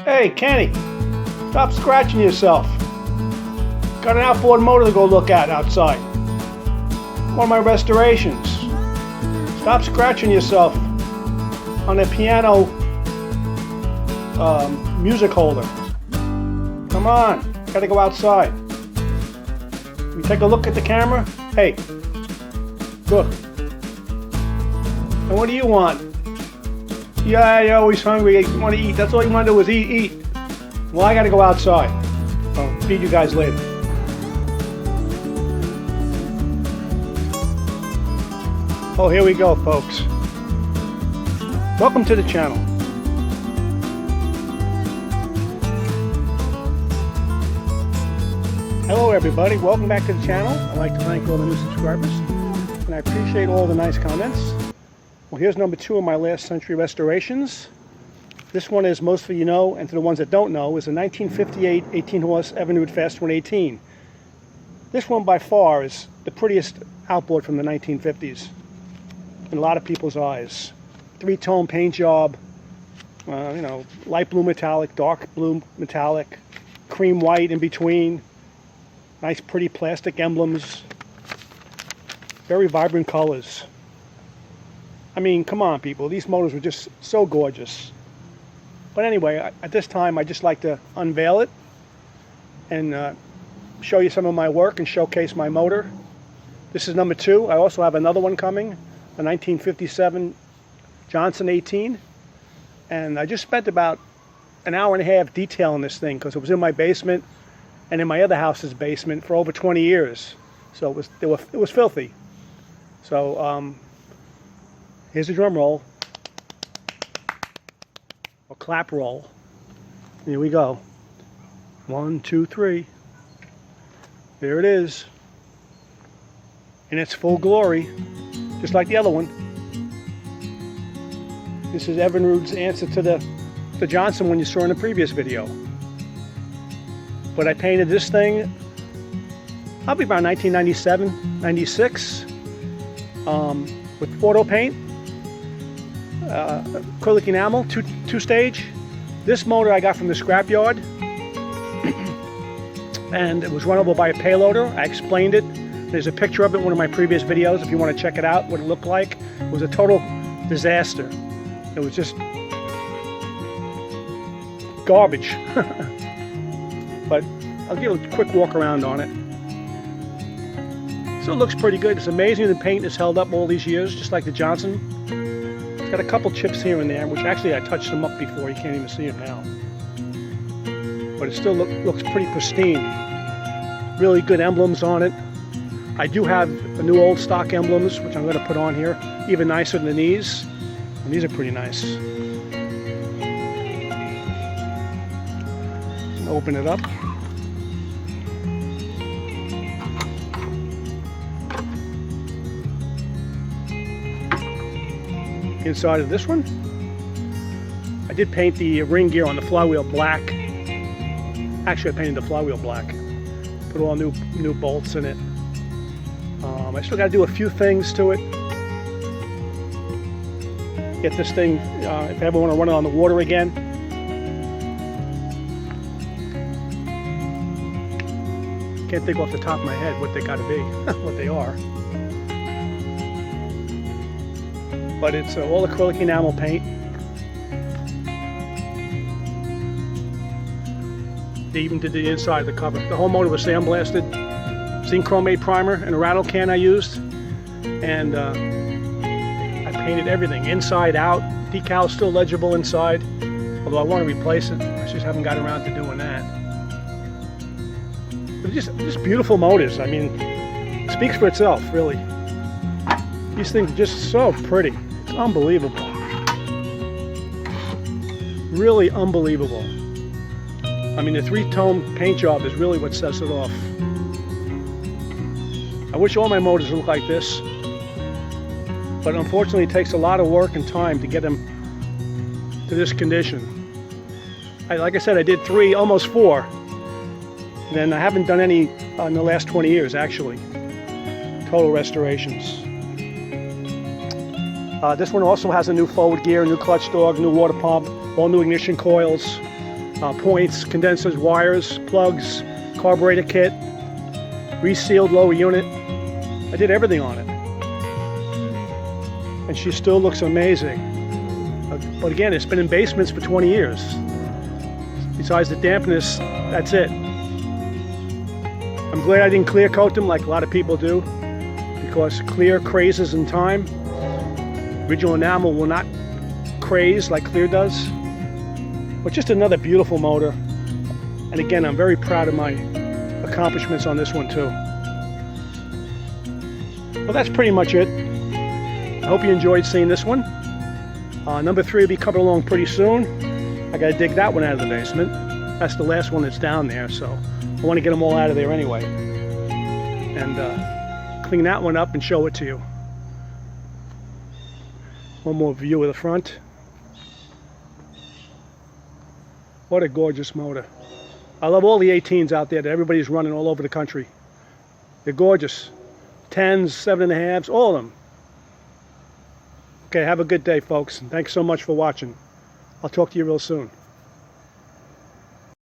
Hey, Kenny, stop scratching yourself. Got an outboard motor to go look at outside. One of my restorations. Stop scratching yourself on a piano music holder. Come on, gotta go outside. You take a look at the camera. Hey, look. And what do you want? Yeah, you're always hungry. You want to eat. That's all you want to do is eat. Well, I gotta go outside. I'll feed you guys later. Oh, here we go, folks. Welcome to the channel. Hello, everybody. Welcome back to the channel. I'd like to thank all the new subscribers, and I appreciate all the nice comments. Well, here's number 2 of my last century restorations. This one, as most of you know, and to the ones that don't know, is a 1958 18-horse Evinrude Fast 118. This one, by far, is the prettiest outboard from the 1950s in a lot of people's eyes. 3-tone paint job, light blue metallic, dark blue metallic, cream white in between, nice pretty plastic emblems, very vibrant colors. I mean, come on, people. These motors were just so gorgeous. But anyway, at this time, I just like to unveil it and show you some of my work and showcase my motor. This is number 2. I also have another one coming, a 1957 Johnson 18. And I just spent about an hour and a half detailing this thing because it was in my basement and in my other house's basement for over 20 years. So it was filthy. So, here's a drum roll, or clap roll. Here we go. 1, 2, 3. There it is. In its full glory, just like the other one. This is Evinrude's answer to the Johnson one you saw in the previous video. But I painted this thing probably around 1997, 96, with auto paint. Acrylic enamel, two-stage. This motor I got from the scrapyard, and it was runnable by a payloader. I explained it. There's a picture of it in one of my previous videos if you want to check it out, what it looked like. It was a total disaster. It was just garbage. But I'll give a quick walk around on it. So it looks pretty good. It's amazing the paint has held up all these years, just like the Johnson. Got a couple chips here and there, which actually I touched them up before. You can't even see them now. But it still looks pretty pristine. Really good emblems on it. I do have the new old stock emblems, which I'm going to put on here. Even nicer than these. And these are pretty nice. Open it up. Inside of this one, I did paint the ring gear on the flywheel black. Actually, I painted the flywheel black. Put all new bolts in it. I still got to do a few things to it. Get this thing, if I ever want to run it on the water again. Can't think off the top of my head what they got to be, what they are. But it's all acrylic enamel paint. They even did the inside of the cover. The whole motor was sandblasted. Zinc chromate primer and a rattle can I used. And I painted everything, inside out. Decals still legible inside. Although I want to replace it. I just haven't got around to doing that. But just beautiful motors. I mean, it speaks for itself, really. These things are just so pretty. It's unbelievable. Really unbelievable. I mean, the 3-tone paint job is really what sets it off. I wish all my motors looked like this, but unfortunately it takes a lot of work and time to get them to this condition. Like I said, I did 3, almost 4, and then I haven't done any in the last 20 years, actually. Total restorations. This one also has a new forward gear, new clutch dog, new water pump, all new ignition coils. points, condensers, wires, plugs, carburetor kit, resealed lower unit. I did everything on it. And she still looks amazing. But again, it's been in basements for 20 years. Besides the dampness, that's it. I'm glad I didn't clear coat them like a lot of people do, because clear crazes in time. Original enamel will not craze like clear does. But just another beautiful motor. And again, I'm very proud of my accomplishments on this one too. Well, that's pretty much it. I hope you enjoyed seeing this one. Number 3 will be coming along pretty soon. I gotta dig that one out of the basement. That's the last one that's down there, so I want to get them all out of there anyway. And clean that one up and show it to you. One more view of the front. What a gorgeous motor. I love all the 18s out there that everybody's running all over the country. They're gorgeous. 10s, 7.5s, all of them. Okay, have a good day, folks, and thanks so much for watching. I'll talk to you real soon.